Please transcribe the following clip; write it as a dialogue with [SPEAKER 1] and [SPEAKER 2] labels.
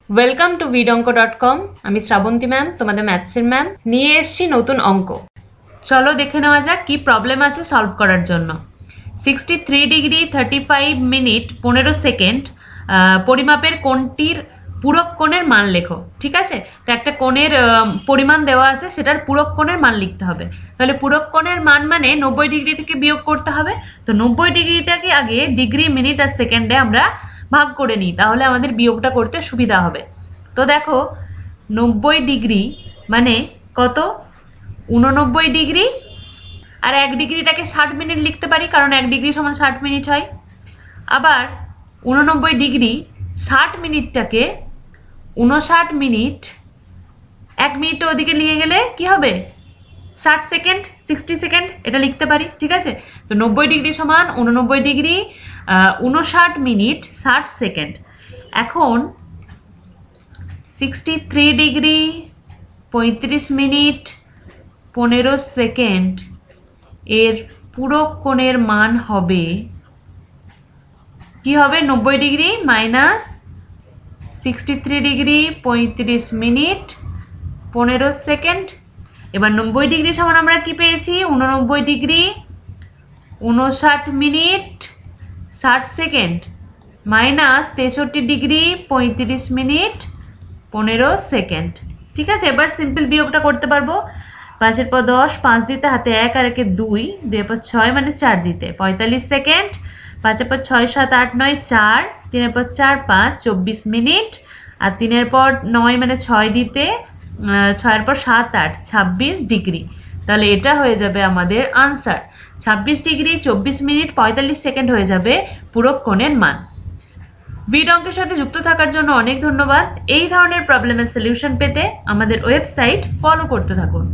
[SPEAKER 1] Welcome to vidonko.com। আমি Srabanti ma'am, তোমাদের ম্যাথসের ma'am. নিয়ে এসেছি নতুন অঙ্ক। চলো দেখে নেওয়া যাক কি প্রবলেম আছে সলভ করার জন্য। 63 ডিগ্রি 35 মিনিট 15 সেকেন্ড পরিমাপের কোণটির পূরক কোণের মান লেখো। ঠিক আছে, তো একটা কোণের পরিমাণ দেওয়া আছে, সেটার পূরক কোণের মান লিখতে হবে। তাহলে পূরক কোণের মান মানে 90 ডিগ্রি থেকে বিয়োগ করতে হবে। তো 90 ডিগ্রিটাকে আগে ডিগ্রি, মিনিট আর সেকেন্ডে আমরা ভাগ করে নিই, তাহলে আমাদের বিয়োগটা করতে সুবিধা হবে। তো দেখো 90 ডিগ্রি মানে কত? 89 ডিগ্রি। আর 1 ডিগ্রিটাকে 60 মিনিট লিখতে পারি, কারণ 1 ডিগ্রি সমান 60 মিনিট হয়। আবার 89 ডিগ্রি 60 মিনিটটাকে 59 মিনিট, 1 মিনিট ওদিকে নিয়ে গেলে কি হবে? 60 সেকেন্ড, 60 সেকেন্ড, এটা লিখতে পারি। ঠিক আছে, তো 90 ডিগ্রি সমান 89 ডিগ্রি 59 মিনিট 60 সেকেন্ড। এখন 63 ডিগ্রি 35 মিনিট 15 সেকেন্ড এর পূরক কোণের মান হবে কি হবে? 90 degree minus 63 degree 35 minute 15 second. এবার 90 ডিগ্রি সমান আমরা কি পেয়েছি? 89 degree 59 minute 60 second minus 63 degree 35 minute 15 second. ঠিক আছে, এবার সিম্পল বিয়োগটা করতে পারবো। 5 পর 10, 5 দিতে হাতে 1 আর 1 2, 2 পর 6 মানে 4 দিতে 45 সেকেন্ড। 5 পর 6 7 8 9 4, 3 পর 4 5 24 মিনিট, আর 3 পর 9 মানে 6 দিতে 6 পর 7 8 26 ডিগ্রি। তাহলে এটা হয়ে যাবে আমাদের আনসার। 26 ডিগ্রি 24 মিনিট 45 সেকেন্ড হয়ে যাবে পূরক কোণের মান। ভিড অঙ্কের সাথে যুক্ত থাকার জন্য অনেক ধন্যবাদ। এই ধরনের প্রবলেমের সলিউশন পেতে আমাদের ওয়েবসাইট ফলো করতে থাকুন।